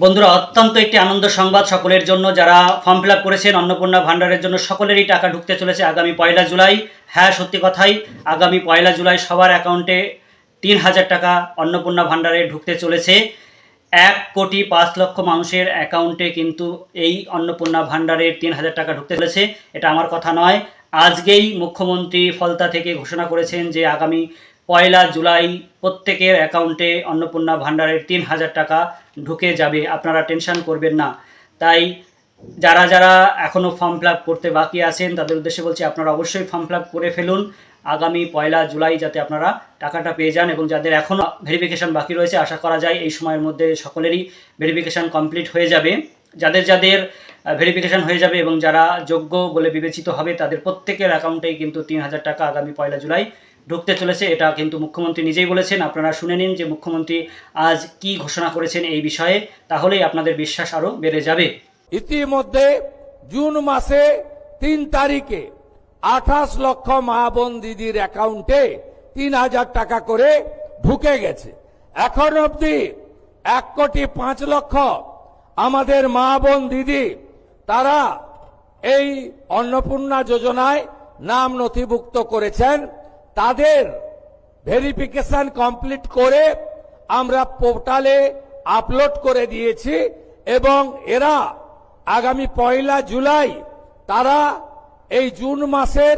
বন্ধুরা, অত্যন্ত একটি আনন্দ সংবাদ সকলের জন্য। যারা ফর্ম ফিল আপ করেছেন অন্নপূর্ণা ভান্ডারের জন্য, সকলেরই টাকা ঢুকতে চলেছে আগামী 1 জুলাই। হ্যাঁ, সত্যি কথাই, আগামী 1 জুলাই সবার অ্যাকাউন্টে 3,000 টাকা অন্নপূর্ণা ভান্ডারে ঢুকতে চলেছে। 1,05,00,000 মানুষের অ্যাকাউন্টে কিন্তু এই অন্নপূর্ণা ভান্ডারের 3,000 টাকা ঢুকতে চলেছে। এটা আমার কথা নয়, আজকেই মুখ্যমন্ত্রী ফলতা থেকে ঘোষণা করেছেন যে আগামী 1 জুলাই প্রত্যেকের অ্যাকাউন্টে অন্নপূর্ণা ভান্ডারের 3,000 টাকা ঢুকে যাবে। আপনারা টেনশন করবেন না। তাই যারা যারা এখনও ফর্ম ফিল আপ করতে বাকি আছেন তাদের উদ্দেশ্যে বলছি, আপনারা অবশ্যই ফর্ম ফিল আপ করে ফেলুন আগামী 1 জুলাই, যাতে আপনারা টাকাটা পেয়ে যান। এবং যাদের এখনও ভেরিফিকেশান বাকি রয়েছে, আশা করা যায় এই সময়ের মধ্যে সকলেরই ভেরিফিকেশান কমপ্লিট হয়ে যাবে। যাদের যাদের ভেরিফিকেশান হয়ে যাবে এবং যারা যোগ্য বলে বিবেচিত হবে তাদের প্রত্যেকের অ্যাকাউন্টেই কিন্তু 3,000 টাকা আগামী 1 জুলাই ঢুকতে চলেছে। এটা কিন্তু মুখ্যমন্ত্রী নিজেই বলেছেন। আপনারা শুনে নিন যে মুখ্যমন্ত্রী আজ কি ঘোষণা করেছেন এই বিষয়ে, তাহলেই আপনাদের বিশ্বাস আরও বেড়ে যাবে। ইতিমধ্যে জুন মাসে 3 তারিখে 28 লক্ষ মা বোন দিদির অ্যাকাউন্টে 3,000 টাকা করে ঢুকে গেছে। এখন অবধি 1,05,00,000 আমাদের মা বোন দিদি তারা এই অন্নপূর্ণা যোজনায় নাম নথিভুক্ত করেছেন। তাদের ভেরিফিকেশন কমপ্লিট করে আমরা পোর্টালে আপলোড করে দিয়েছি এবং এরা আগামী 1 জুলাই তারা এই জুন মাসের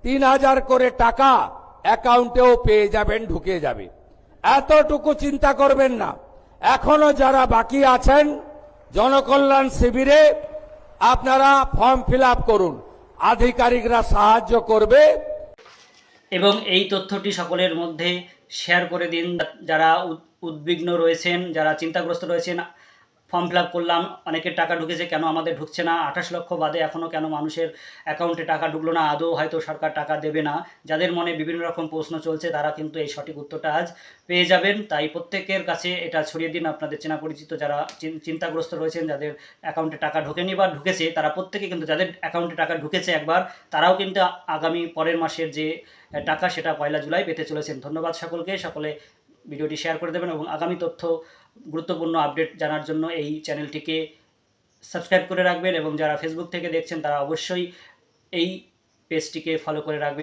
3,000 করে টাকা অ্যাকাউন্টেও পেয়ে যাবেন, ঢুকে যাবে। এতটুকু চিন্তা করবেন না। এখনো যারা বাকি আছেন জনকল্যাণ শিবিরে আপনারা ফর্ম ফিল আপ করুন, আধিকারিকরা সাহায্য করবে। এবং এই তথ্যটি সকলের মধ্যে শেয়ার করে দিন। যারা উদ্বিগ্ন রয়েছেন, যারা চিন্তাগ্রস্ত রয়েছেন, ফর্ম ফিল আপ করলাম, অনেকের টাকা ঢুকেছে, কেন আমাদের ঢুকছে না, 28 লক্ষ বাদে এখনও কেন মানুষের অ্যাকাউন্টে টাকা ঢুকলো না, আদৌ হয়তো সরকার টাকা দেবে না, যাদের মনে বিভিন্ন রকম প্রশ্ন চলছে তারা কিন্তু এই সঠিক উত্তরটা আজ পেয়ে যাবেন। তাই প্রত্যেকের কাছে এটা ছড়িয়ে দিন। আপনাদের চেনা পরিচিত যারা চিন্তাগ্রস্ত রয়েছেন, যাদের অ্যাকাউন্টে টাকা ঢোকেনি বা ঢুকেছে, তারা প্রত্যেকে কিন্তু, যাদের অ্যাকাউন্টে টাকা ঢুকেছে একবার, তারাও কিন্তু আগামী পরের মাসের যে টাকা সেটা 1 জুলাই পেতে চলেছেন। ধন্যবাদ সকলকে। সকলে ভিডিওটি শেয়ার করে দেবেন এবং আগামী তথ্য, গুরুত্বপূর্ণ আপডেট জানার জন্য এই চ্যানেলটিকে সাবস্ক্রাইব করে রাখবেন। এবং যারা ফেসবুক থেকে দেখছেন তারা অবশ্যই এই পেজটিকে ফলো করে রাখবেন।